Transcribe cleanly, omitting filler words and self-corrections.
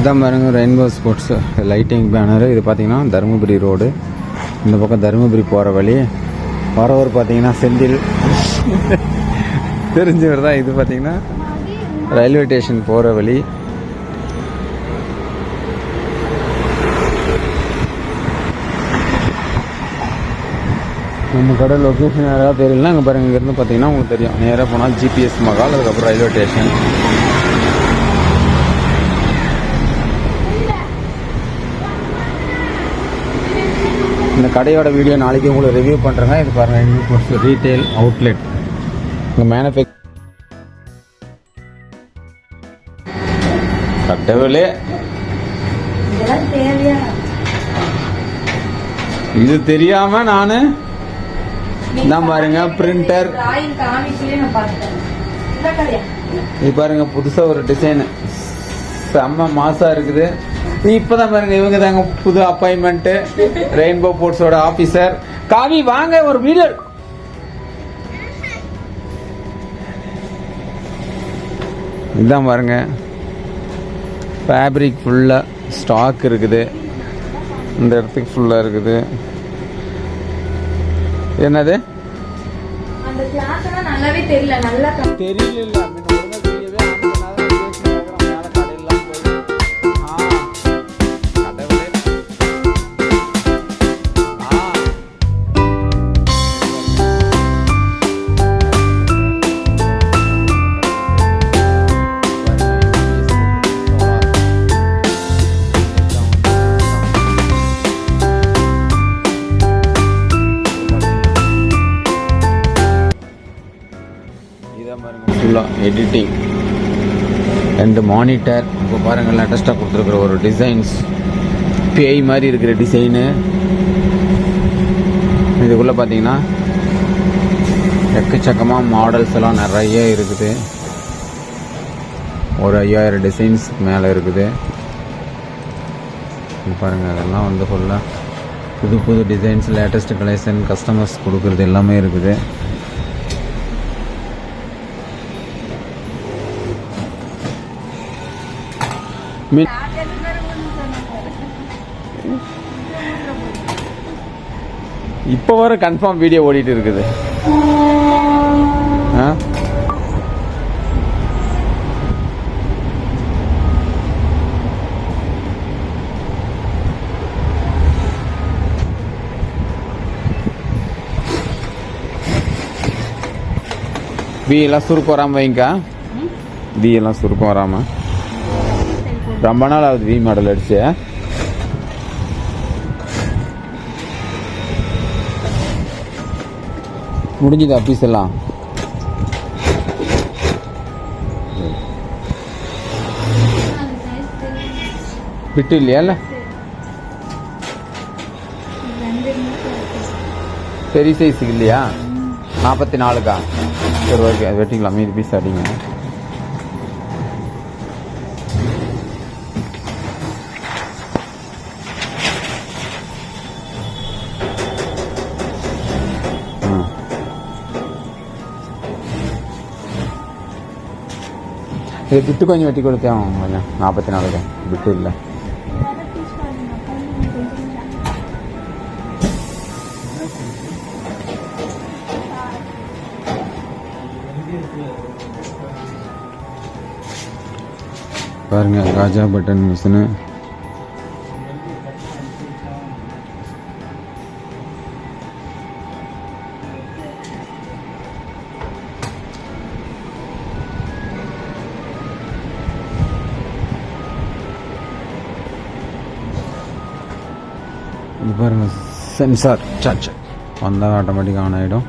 இதான் பாருங்க rainbow sports lighting banner. இது பார்த்தீங்கன்னா தருமபுரி ரோடு. இந்த பக்கம் தருமபுரி போகிற வழி. வரவர் பார்த்தீங்கன்னா செந்தில் தெரிஞ்சவர் தான். இது பார்த்தீங்கன்னா ரயில்வே ஸ்டேஷன் போகிற வழி. நம்ம கடை லொக்கேஷன் யாராவது தெரியலனா அங்கே பாருங்கள். இங்கேருந்து பார்த்தீங்கன்னா உங்களுக்கு தெரியும். நேராக போனால் ஜிபிஎஸ் மகால், அதுக்கப்புறம் ரயில்வே ஸ்டேஷன். இந்த கடையோட வீடியோ நாளைக்கு உங்களுக்கு ரிவ்யூ பண்ணுறேங்க. இது பாருங்கள், ரீட்டைல் அவுட்லெட். இங்கே மேனுஃபேக்சர் கட்டவில்லை. இது தெரியாம நானு தான் பாருங்க பிரிண்டர். இது பாருங்க புதுசா ஒரு டிசைன் செம்ம மாசா இருக்குது. இப்பதான் பாருங்க இவங்க தாங்க புது அப்பாயின்மெண்ட் ரெயின்போ போர்ட்ஸோட ஆபீசர். காவி வாங்க ஒரு வீடியோ. இதுதான் பாருங்க ஃபேப்ரிக் ஃபுல்லா ஸ்டாக் இருக்குது. இந்த இடத்துக்கு ஃபுல்லா இருக்குது. என்னது அந்த கிளாத்னா நல்லாவே தெரியல. நல்லா தெரியல. Editing and monitor. இப்போ பாருங்கள் லேட்டஸ்ட்டாக கொடுத்துருக்குற ஒரு டிசைன்ஸ் பேய் மாதிரி இருக்கிற டிசைனு. இதுக்குள்ளே பார்த்தீங்கன்னா எக்கச்சக்கமாக மாடல்ஸ் எல்லாம் நிறைய இருக்குது. ஒரு 5000 டிசைன்ஸ் மேலே இருக்குது. பாருங்கள் அதெல்லாம் வந்து ஃபுல்லாக புது புது டிசைன்ஸ், லேட்டஸ்ட் கலெக்ஷன், கஸ்டமர்ஸ் கொடுக்குறது எல்லாமே இருக்குது. இப்போ வர கன்ஃபார்ம் வீடியோ ஓடிட்டு இருக்குது. வி எல்லாம் சுருக்கம் வராமல் வைங்கக்கா. வி எல்லாம் சுருக்கம் வராமல். ரொம்ப நாள் ஆகுது வி மாடல் அடிச்சு. முடிஞ்சுதா பீஸ் எல்லாம்? விட்டு இல்லையா? பெரிய சைஸுக்கு இல்லையா? 44க்கா? சரி ஓகே, அது வெட்டிக்கலாம். மீதி பீஸ் அடிங்க. இது பிட்டு கொஞ்சம் வெட்டி கொடுத்தேன் கொஞ்சம். 44 பிட்டு இல்லை. பாருங்க காஜா பட்டன் மிஷினு. இது பாருங்க சென்சார் சார்ஜ் வந்தால் ஆட்டோமேட்டிக்காக ஆன் ஆகிடும்.